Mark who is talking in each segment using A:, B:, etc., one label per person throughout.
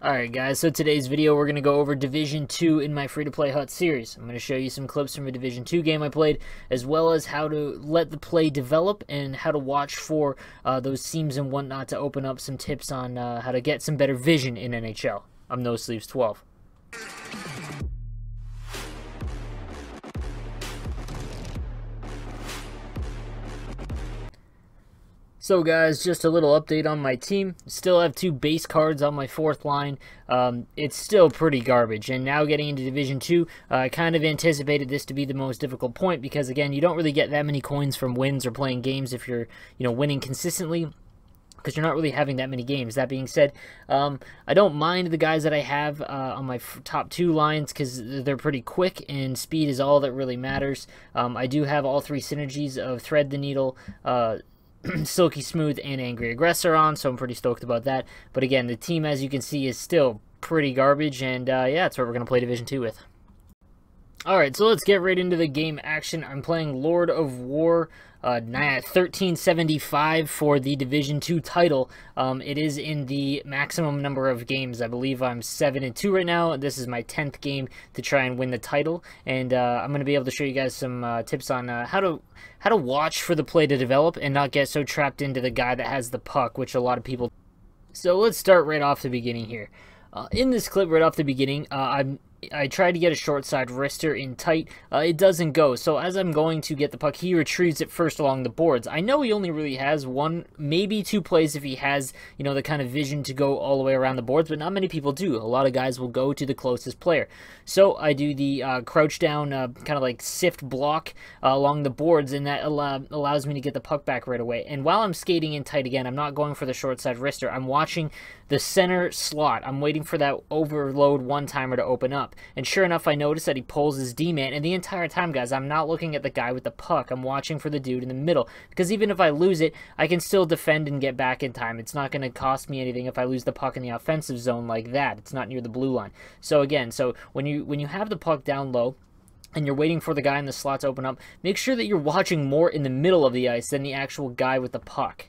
A: Alright guys, so today's video we're going to go over Division 2 in my free-to-play HUT series. I'm going to show you some clips from a Division 2 game I played, as well as how to let the play develop and how to watch for those seams and whatnot to open up some tips on how to get some better vision in NHL. I'm NoSleeves12. So guys, just a little update on my team. Still have 2 base cards on my 4th line. It's still pretty garbage, and now getting into Division 2, I kind of anticipated this to be the most difficult point because, again, you don't really get that many coins from wins or playing games if you're, winning consistently, because you're not really having that many games. That being said, I don't mind the guys that I have on my top 2 lines because they're pretty quick, and speed is all that really matters. I do have all 3 synergies of Thread the Needle, Silky Smooth, and Angry Aggressor on, so I'm pretty stoked about that. But again, the team, as you can see, is still pretty garbage, and yeah, that's what we're going to play Division 2 with. Alright, so let's get right into the game action. I'm playing Lord of War 1375 for the Division 2 title. It is in the maximum number of games. I believe I'm 7-2 right now. This is my 10th game to try and win the title, and I'm going to be able to show you guys some tips on how to watch for the play to develop and not get so trapped into the guy that has the puck, which a lot of people. So let's start right off the beginning here. In this clip right off the beginning, I tried to get a short side wrister in tight. It doesn't go. So as I'm going to get the puck, he retrieves it first along the boards. I know he only really has 1, maybe 2 plays if he has, the kind of vision to go all the way around the boards, but not many people do. A lot of guys will go to the closest player. So I do the crouch down, kind of like sift block along the boards, and that allows me to get the puck back right away. And while I'm skating in tight again, I'm not going for the short side wrister. I'm watching the center slot. I'm waiting for that overload one-timer to open up. And sure enough, I notice that he pulls his D-man, and the entire time, guys, I'm not looking at the guy with the puck. I'm watching for the dude in the middle, because even if I lose it, I can still defend and get back in time. It's not going to cost me anything if I lose the puck in the offensive zone like that. It's not near the blue line. So again, when you have the puck down low, and you're waiting for the guy in the slot to open up, make sure that you're watching more in the middle of the ice than the actual guy with the puck.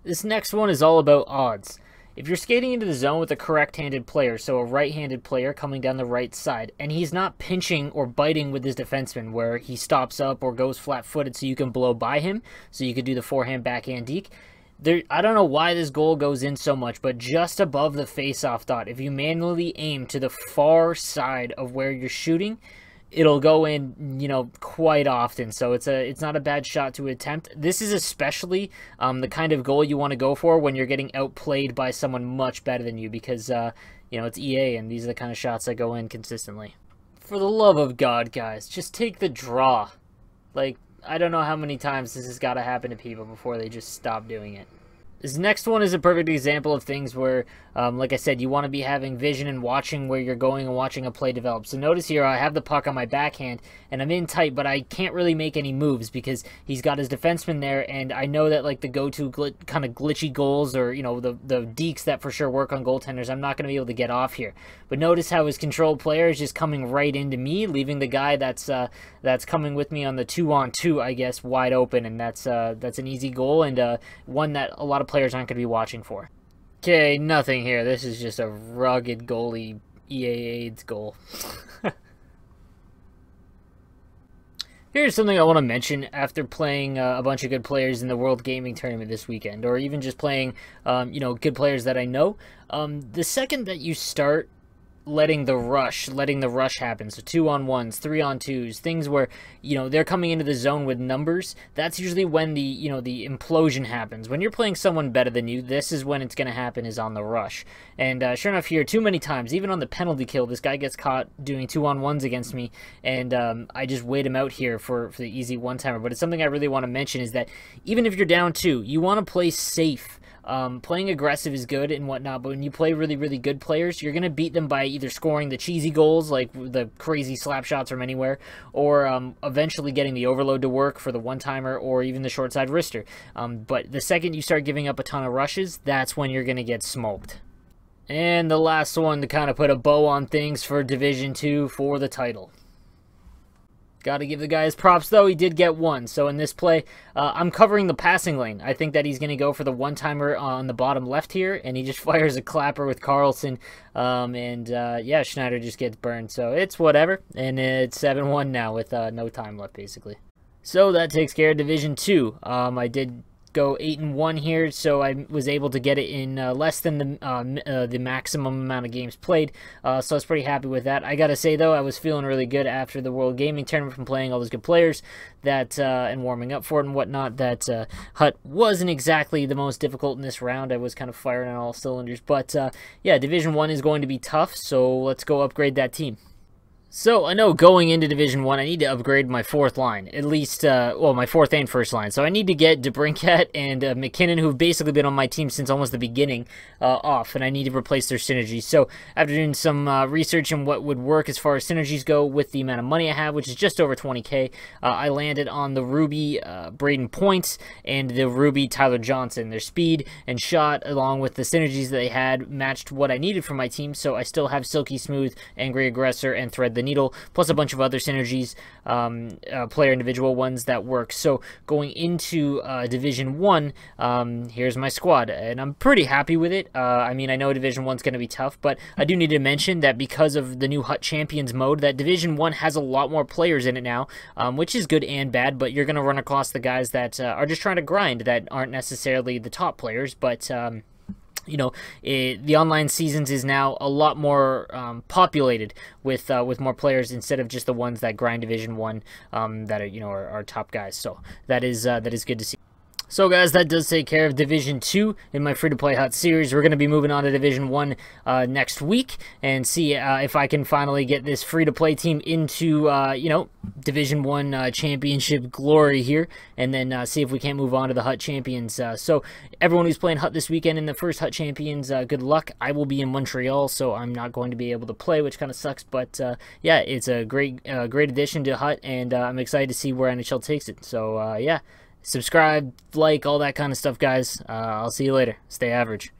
A: This next one is all about odds. If you're skating into the zone with a correct-handed player, so a right-handed player coming down the right side, and he's not pinching or biting with his defenseman where he stops up or goes flat-footed so you can blow by him, so you could do the forehand, backhand deke, I don't know why this goal goes in so much, but just above the face-off dot, if you manually aim to the far side of where you're shooting, it'll go in, quite often. So it's not a bad shot to attempt. This is especially the kind of goal you want to go for when you're getting outplayed by someone much better than you, because it's EA, and these are the kind of shots that go in consistently. For the love of God, guys, just take the draw. Like, I don't know how many times this has got to happen to people before they just stop doing it. This next one is a perfect example of things where, like I said, you want to be having vision and watching where you're going and watching a play develop. So notice here I have the puck on my backhand, and I'm in tight, but I can't really make any moves because he's got his defenseman there, and I know that, like, the go-to kind of glitchy goals or, the dekes that for sure work on goaltenders, I'm not going to be able to get off here. But notice how his controlled player is just coming right into me, leaving the guy that's coming with me on the 2-on-2, I guess, wide open, and that's an easy goal, and one that a lot of players aren't going to be watching for. Okay, nothing here. This is just a rugged goalie EA AIDS goal. Here's something I want to mention after playing a bunch of good players in the World Gaming Tournament this weekend, or even just playing, good players that I know. The second that you start letting the rush happen, so 2-on-1s, 3-on-2s, things where they're coming into the zone with numbers, that's usually when the the implosion happens. When you're playing someone better than you, this is when it's going to happen, is on the rush. And sure enough here, too many times, even on the penalty kill, this guy gets caught doing 2-on-1s against me, and I just wait him out here for the easy one-timer. But it's something I really want to mention, is that even if you're down 2, you want to play safe. Playing aggressive is good and whatnot, but when you play really, really good players, you're going to beat them by either scoring the cheesy goals, like the crazy slap shots from anywhere, or eventually getting the overload to work for the one-timer, or even the short side wrister. But the second you start giving up a ton of rushes, that's when you're going to get smoked. And the last one to kind of put a bow on things for Division 2 for the title. Got to give the guy his props, though. He did get one. So in this play, I'm covering the passing lane. I think that he's going to go for the one-timer on the bottom left here, and he just fires a clapper with Carlson. Yeah, Schneider just gets burned. So it's whatever, and it's 7-1 now with no time left, basically. So that takes care of Division 2. I did go 8-1 here, so I was able to get it in less than the maximum amount of games played, so I was pretty happy with that. I gotta say, though, I was feeling really good after the World Gaming Tournament from playing all those good players that and warming up for it and whatnot, that Hut wasn't exactly the most difficult in this round. I was kind of firing on all cylinders, but yeah, Division 1 is going to be tough, so let's go upgrade that team. So, I know going into Division 1, I need to upgrade my fourth line, at least, well, my fourth and first line. So I need to get DeBrincat and McKinnon, who've basically been on my team since almost the beginning, off, and I need to replace their synergies. So, after doing some research on what would work as far as synergies go with the amount of money I have, which is just over 20K, I landed on the Ruby Braden Points and the Ruby Tyler Johnson. Their speed and shot, along with the synergies that they had, matched what I needed for my team, so I still have Silky Smooth, Angry Aggressor, and Thread the Needle, plus a bunch of other synergies, player individual ones that work. So going into Division 1, here's my squad, and I'm pretty happy with it. I mean, I know Division 1's going to be tough, but I do need to mention that because of the new Hut Champions mode, that Division 1 has a lot more players in it now, which is good and bad, but you're going to run across the guys that are just trying to grind, that aren't necessarily the top players, but you know, the online seasons is now a lot more populated with more players instead of just the ones that grind Division 1 that are, you know, are top guys. So that is good to see. So guys, that does take care of Division 2 in my free-to-play Hut series. We're going to be moving on to Division 1 next week and see if I can finally get this free-to-play team into, you know, Division 1 championship glory here, and then see if we can't move on to the Hut Champions. So everyone who's playing Hut this weekend in the first Hut Champions, good luck. I will be in Montreal, so I'm not going to be able to play, which kind of sucks, but yeah, it's a great addition to Hut, and I'm excited to see where NHL takes it. So yeah. Subscribe, like, all that kind of stuff, guys. I'll see you later. Stay average.